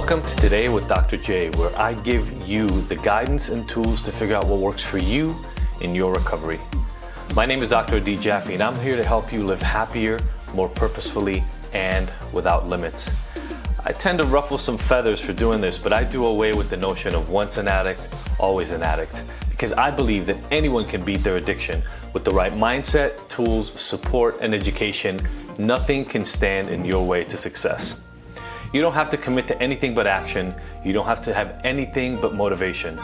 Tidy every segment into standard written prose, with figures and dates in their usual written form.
Welcome to Today with Dr. J, where I give you the guidance and tools to figure out what works for you in your recovery. My name is Dr. Jaffe, and I'm here to help you live happier, more purposefully, and without limits. I tend to ruffle some feathers for doing this, but I do away with the notion of once an addict, always an addict, because I believe that anyone can beat their addiction with the right mindset, tools, support, and education. Nothing can stand in your way to success. You don't have to commit to anything but action. You don't have to have anything but motivation.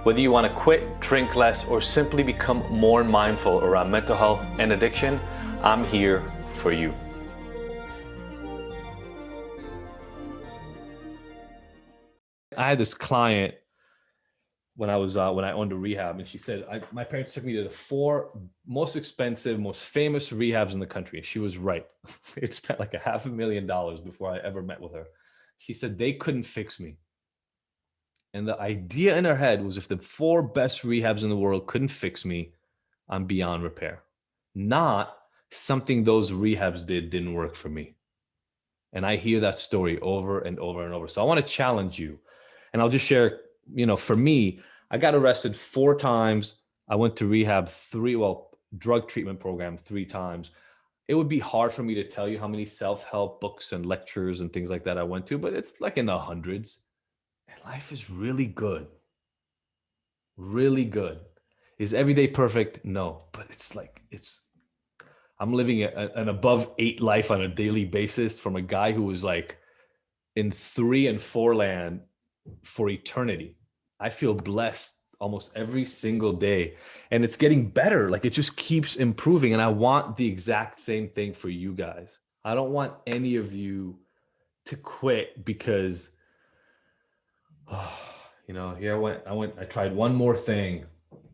Whether you want to quit, drink less, or simply become more mindful around mental health and addiction, I'm here for you. I had this client when I owned a rehab, and she said, my parents took me to the 4 most expensive, most famous rehabs in the country. And she was right. It spent like $500,000 before I ever met with her. She said they couldn't fix me. And the idea in her head was, if the 4 best rehabs in the world couldn't fix me, I'm beyond repair. Not something those rehabs didn't work for me. And I hear that story over and over and over. So I want to challenge you. And I'll just share, for me, I got arrested 4 times. I went to rehab drug treatment program 3 times. It would be hard for me to tell you how many self-help books and lectures and things like that I went to, but it's like in the hundreds. And life is really good. Really good. Is every day perfect? No, but I'm living an above 8 life on a daily basis from a guy who was like in 3 and 4 land for eternity. I feel blessed almost every single day, and it's getting better. Like, it just keeps improving. And I want the exact same thing for you guys. I don't want any of you to quit because, here I tried one more thing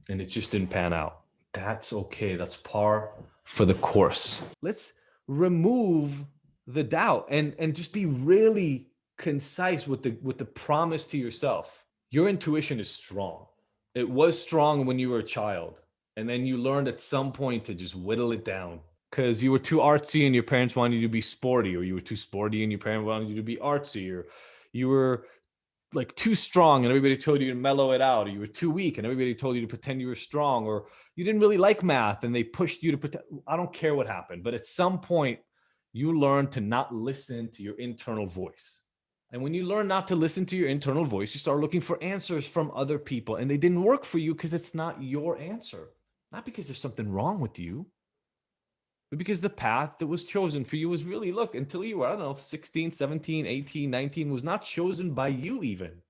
and it just didn't pan out. That's okay. That's par for the course. Let's remove the doubt and just be really concise with the promise to yourself. Your intuition is strong. It was strong when you were a child, and then you learned at some point to just whittle it down because you were too artsy and your parents wanted you to be sporty, or you were too sporty and your parents wanted you to be artsy, or you were like too strong and everybody told you to mellow it out, or you were too weak and everybody told you to pretend you were strong, or you didn't really like math and they pushed you to pretend. I don't care what happened, but at some point you learned to not listen to your internal voice. And when you learn not to listen to your internal voice, you start looking for answers from other people, and they didn't work for you because it's not your answer. Not because there's something wrong with you, but because the path that was chosen for you was really, until you were, 16, 17, 18, 19, was not chosen by you even.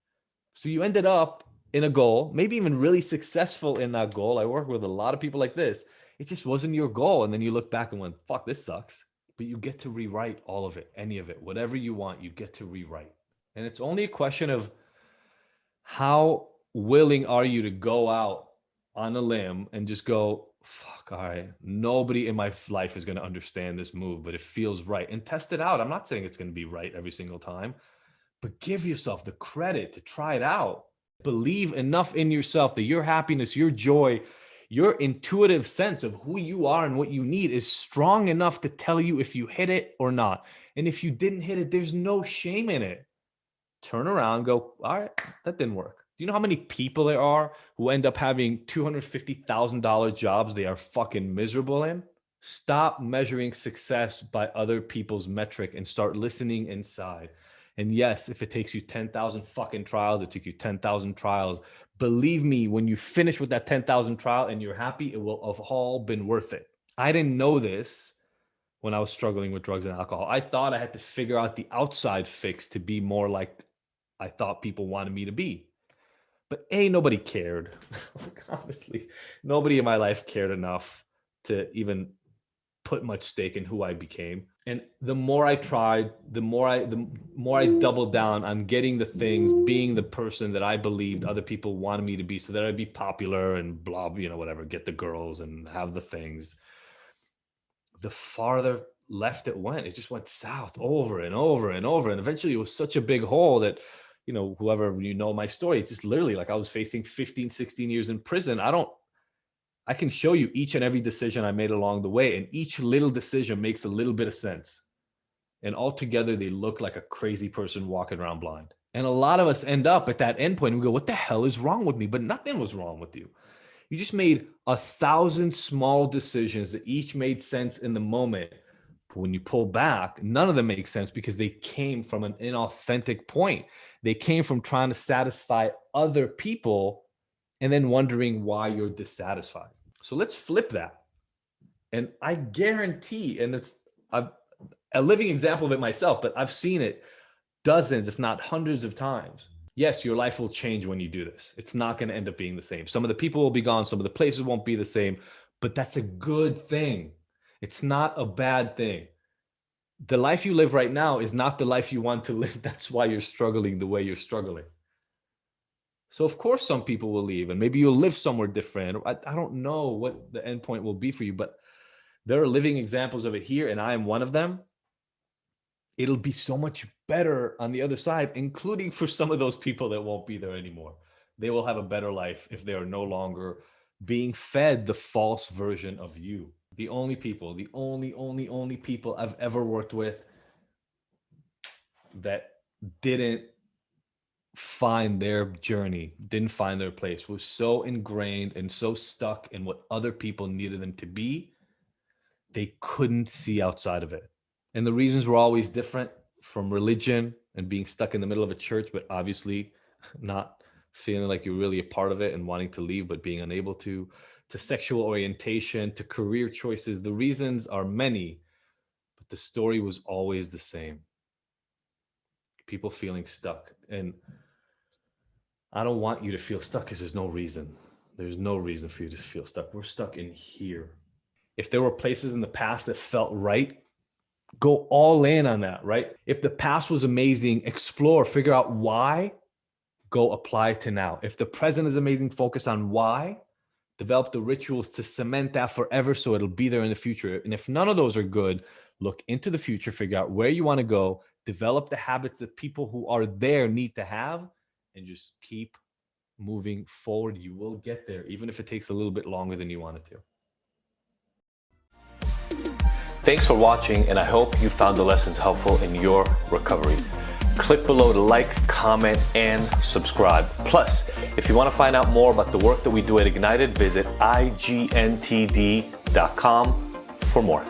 So you ended up in a goal, maybe even really successful in that goal. I work with a lot of people like this. It just wasn't your goal. And then you look back and went, fuck, this sucks. But you get to rewrite all of it, any of it, whatever you want, you get to rewrite. And it's only a question of how willing are you to go out on a limb and just go, fuck, all right, nobody in my life is going to understand this move, but it feels right, and test it out. I'm not saying it's going to be right every single time, but give yourself the credit to try it out. Believe enough in yourself that your happiness, your joy, your intuitive sense of who you are and what you need is strong enough to tell you if you hit it or not. And if you didn't hit it, there's no shame in it. Turn around, go, all right, that didn't work. Do you know how many people there are who end up having $250,000 jobs they are fucking miserable in? Stop measuring success by other people's metric and start listening inside. And yes, if it takes you 10,000 fucking trials, it took you 10,000 trials. Believe me, when you finish with that 10,000 trial and you're happy, it will have all been worth it. I didn't know this when I was struggling with drugs and alcohol. I thought I had to figure out the outside fix to be more like I thought people wanted me to be. But nobody cared. Honestly, nobody in my life cared enough to even put much stake in who I became. And the more I tried, the more I doubled down on getting the things, being the person that I believed other people wanted me to be, so that I'd be popular and blah, whatever, get the girls and have the things. The farther left it went. It just went south over and over and over. And eventually it was such a big hole that, whoever my story, it's just literally like I was facing 15, 16 years in prison. I can show you each and every decision I made along the way, and each little decision makes a little bit of sense. And altogether, they look like a crazy person walking around blind. And a lot of us end up at that end point and we go, what the hell is wrong with me? But nothing was wrong with you. You just made 1,000 small decisions that each made sense in the moment. But when you pull back, none of them make sense because they came from an inauthentic point. They came from trying to satisfy other people and then wondering why you're dissatisfied. So let's flip that. And I guarantee, and it's a living example of it myself, but I've seen it dozens, if not hundreds of times. Yes, your life will change when you do this. It's not going to end up being the same. Some of the people will be gone. Some of the places won't be the same, but that's a good thing. It's not a bad thing. The life you live right now is not the life you want to live. That's why you're struggling the way you're struggling. So of course, some people will leave and maybe you'll live somewhere different. I don't know what the end point will be for you, but there are living examples of it here, and I am one of them. It'll be so much better on the other side, including for some of those people that won't be there anymore. They will have a better life if they are no longer being fed the false version of you. The only people, the only people I've ever worked with that didn't find their journey, didn't find their place, was so ingrained and so stuck in what other people needed them to be, they couldn't see outside of it. And the reasons were always different, from religion and being stuck in the middle of a church, but obviously not feeling like you're really a part of it and wanting to leave, but being unable to sexual orientation, to career choices. The reasons are many, but the story was always the same. People feeling stuck. And I don't want you to feel stuck because there's no reason. There's no reason for you to feel stuck. We're stuck in here. If there were places in the past that felt right, go all in on that, right? If the past was amazing, explore, figure out why, go apply to now. If the present is amazing, focus on why, develop the rituals to cement that forever so it'll be there in the future. And if none of those are good, look into the future, figure out where you want to go, develop the habits that people who are there need to have, and just keep moving forward. You will get there, even if it takes a little bit longer than you want it to. Thanks for watching, and I hope you found the lessons helpful in your recovery. Click below to like, comment, and subscribe. Plus, if you want to find out more about the work that we do at Ignited, visit IGNTD.com for more.